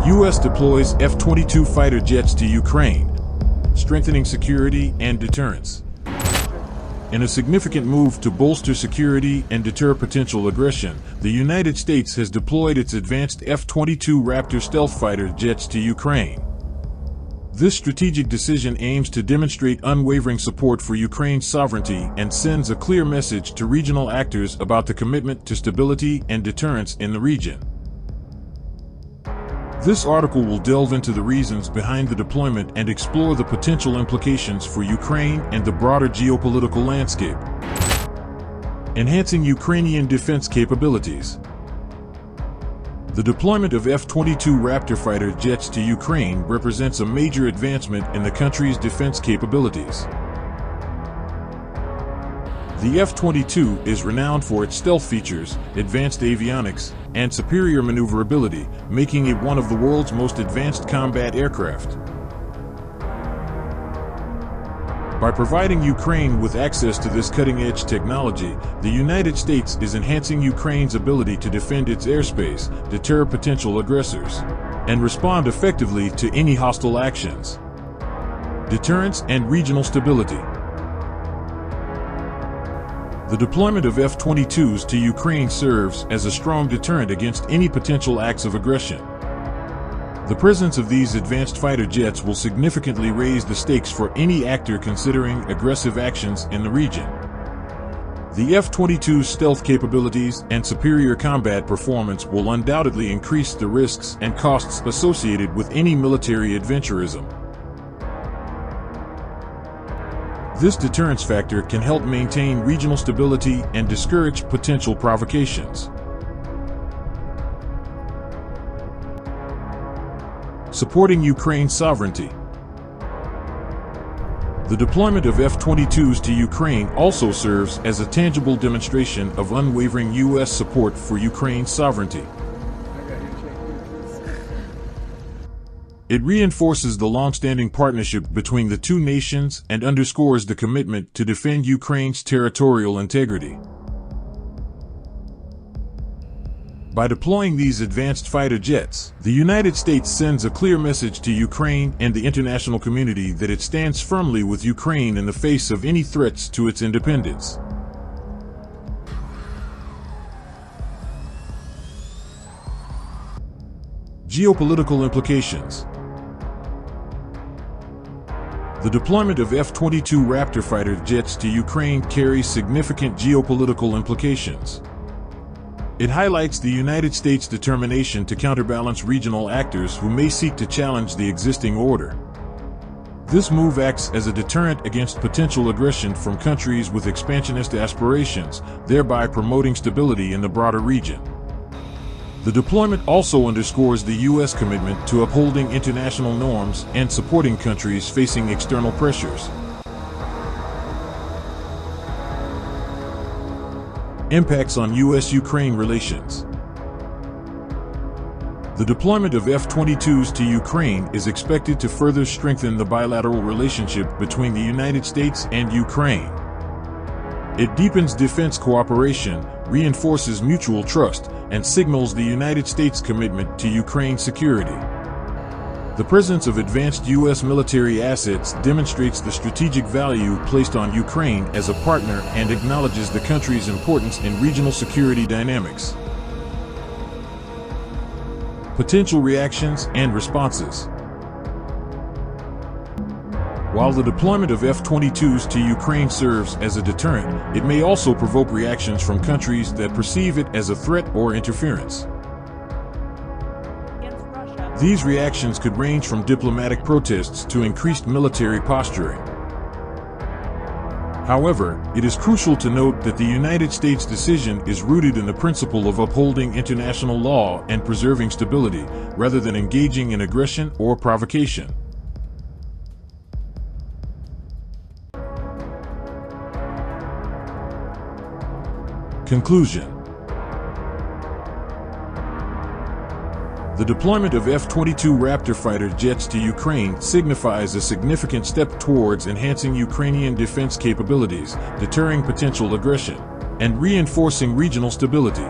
U.S. deploys F-22 fighter jets to Ukraine, strengthening security and deterrence. In a significant move to bolster security and deter potential aggression, the United States has deployed its advanced F-22 Raptor stealth fighter jets to Ukraine. This strategic decision aims to demonstrate unwavering support for Ukraine's sovereignty and sends a clear message to regional actors about the commitment to stability and deterrence in the region. This article will delve into the reasons behind the deployment and explore the potential implications for Ukraine and the broader geopolitical landscape. Enhancing Ukrainian defense capabilities. The deployment of F-22 Raptor fighter jets to Ukraine represents a major advancement in the country's defense capabilities. The F-22 is renowned for its stealth features, advanced avionics, and superior maneuverability, making it one of the world's most advanced combat aircraft. By providing Ukraine with access to this cutting-edge technology, the United States is enhancing Ukraine's ability to defend its airspace, deter potential aggressors, and respond effectively to any hostile actions. Deterrence and regional stability. The deployment of F-22s to Ukraine serves as a strong deterrent against any potential acts of aggression. The presence of these advanced fighter jets will significantly raise the stakes for any actor considering aggressive actions in the region. The F-22's stealth capabilities and superior combat performance will undoubtedly increase the risks and costs associated with any military adventurism. This deterrence factor can help maintain regional stability and discourage potential provocations. Supporting Ukraine's sovereignty. The deployment of F-22s to Ukraine also serves as a tangible demonstration of unwavering U.S. support for Ukraine's sovereignty. It reinforces the long-standing partnership between the two nations and underscores the commitment to defend Ukraine's territorial integrity. By deploying these advanced fighter jets, the United States sends a clear message to Ukraine and the international community that it stands firmly with Ukraine in the face of any threats to its independence. Geopolitical implications. The deployment of F-22 Raptor fighter jets to Ukraine carries significant geopolitical implications. It highlights the United States' determination to counterbalance regional actors who may seek to challenge the existing order. This move acts as a deterrent against potential aggression from countries with expansionist aspirations, thereby promoting stability in the broader region. The deployment also underscores the U.S. commitment to upholding international norms and supporting countries facing external pressures. Impacts on U.S.-Ukraine relations. The deployment of F-22s to Ukraine is expected to further strengthen the bilateral relationship between the United States and Ukraine. It deepens defense cooperation, reinforces mutual trust, and signals the United States' commitment to Ukraine's security. The presence of advanced U.S. military assets demonstrates the strategic value placed on Ukraine as a partner and acknowledges the country's importance in regional security dynamics. Potential reactions and responses. While the deployment of F-22s to Ukraine serves as a deterrent, it may also provoke reactions from countries that perceive it as a threat or interference. These reactions could range from diplomatic protests to increased military posturing. However, it is crucial to note that the United States' decision is rooted in the principle of upholding international law and preserving stability, rather than engaging in aggression or provocation. Conclusion. The deployment of F-22 Raptor fighter jets to Ukraine signifies a significant step towards enhancing Ukrainian defense capabilities, deterring potential aggression, and reinforcing regional stability.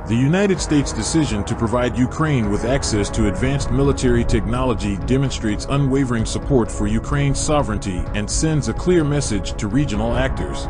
The United States' decision to provide Ukraine with access to advanced military technology demonstrates unwavering support for Ukraine's sovereignty and sends a clear message to regional actors.